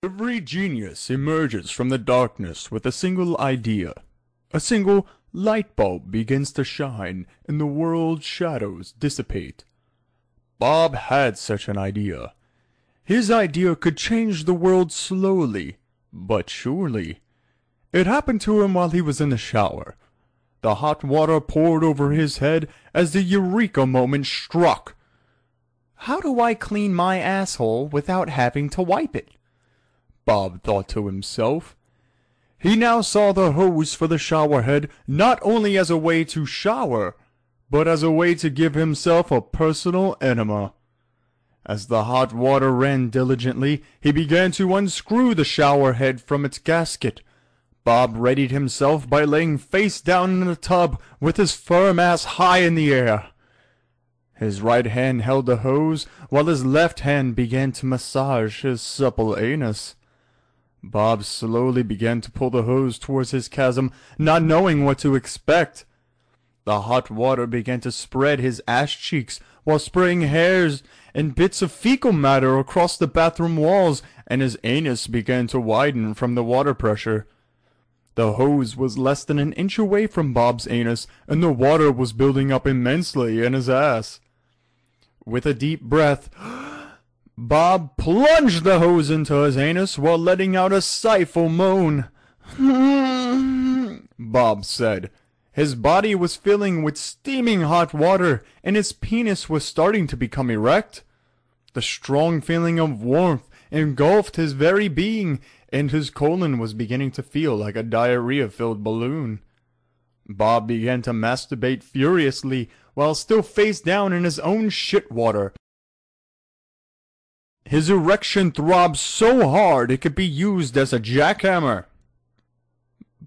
Every genius emerges from the darkness with a single idea. A single light bulb begins to shine, and the world's shadows dissipate. Bob had such an idea. His idea could change the world slowly, but surely. It happened to him while he was in the shower. The hot water poured over his head as the eureka moment struck. How do I clean my asshole without having to wipe it? Bob thought to himself. He now saw the hose for the shower head not only as a way to shower, but as a way to give himself a personal enema. As the hot water ran diligently, he began to unscrew the shower head from its gasket. Bob readied himself by laying face down in the tub with his firm ass high in the air. His right hand held the hose, while his left hand began to massage his supple anus. Bob slowly began to pull the hose towards his chasm, not knowing what to expect. The hot water began to spread his ass cheeks, while spraying hairs and bits of fecal matter across the bathroom walls, and his anus began to widen from the water pressure. The hose was less than an inch away from Bob's anus, and the water was building up immensely in his ass. With a deep breath, Bob plunged the hose into his anus while letting out a sighful moan. Bob said. His body was filling with steaming hot water, and his penis was starting to become erect. The strong feeling of warmth engulfed his very being, and his colon was beginning to feel like a diarrhea-filled balloon. Bob began to masturbate furiously while still face down in his own shit water. His erection throbbed so hard it could be used as a jackhammer.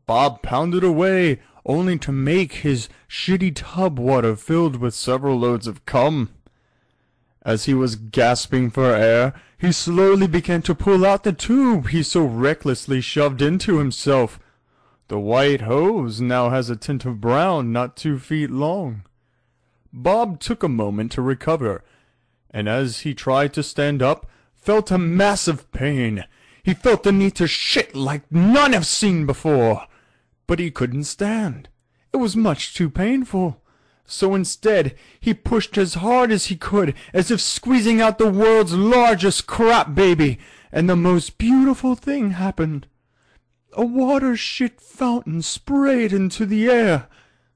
Bob pounded away, only to make his shitty tub water filled with several loads of cum. As he was gasping for air, he slowly began to pull out the tube he so recklessly shoved into himself. The white hose now has a tint of brown not 2 feet long. Bob took a moment to recover, and as he tried to stand up, felt a massive pain. He felt the need to shit like none have seen before, but he couldn't stand. It was much too painful. So instead, he pushed as hard as he could, as if squeezing out the world's largest crap baby, and the most beautiful thing happened. A water shit fountain sprayed into the air.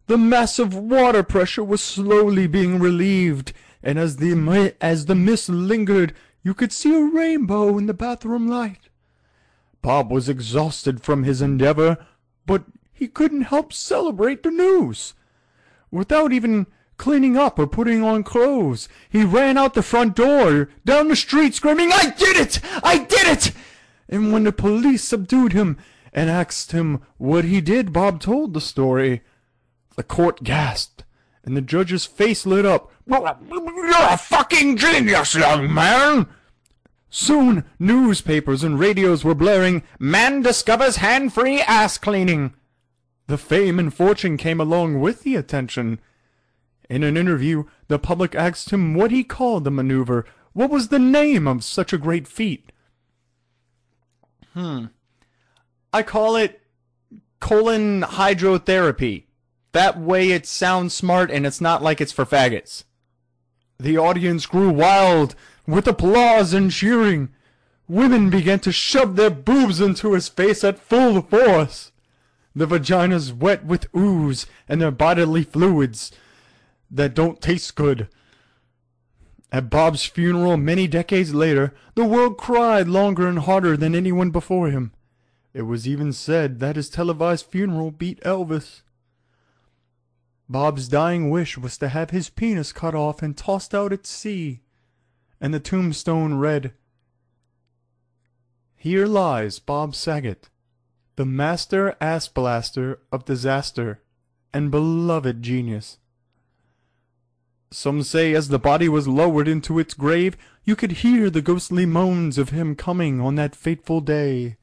The massive water pressure was slowly being relieved, and as the mist lingered, you could see a rainbow in the bathroom light. Bob was exhausted from his endeavor, but he couldn't help celebrate the news. Without even cleaning up or putting on clothes, he ran out the front door, down the street, screaming, "I did it! I did it!" And when the police subdued him and asked him what he did, Bob told the story. The court gasped, and the judge's face lit up. "You're a fucking genius, young man!" Soon, newspapers and radios were blaring, "Man discovers hand-free ass cleaning." The fame and fortune came along with the attention. In an interview, the public asked him what he called the maneuver. What was the name of such a great feat? I call it colon hydrotherapy. That way it sounds smart and it's not like it's for faggots. The audience grew wild with applause and cheering. Women began to shove their boobs into his face at full force. The vaginas wet with ooze and their bodily fluids that don't taste good. At Bob's funeral many decades later, the world cried longer and harder than anyone before him. It was even said that his televised funeral beat Elvis. Bob's dying wish was to have his penis cut off and tossed out at sea, and the tombstone read, "Here lies Bob Saget, the master ass blaster of disaster and beloved genius." Some say as the body was lowered into its grave, you could hear the ghostly moans of him coming on that fateful day.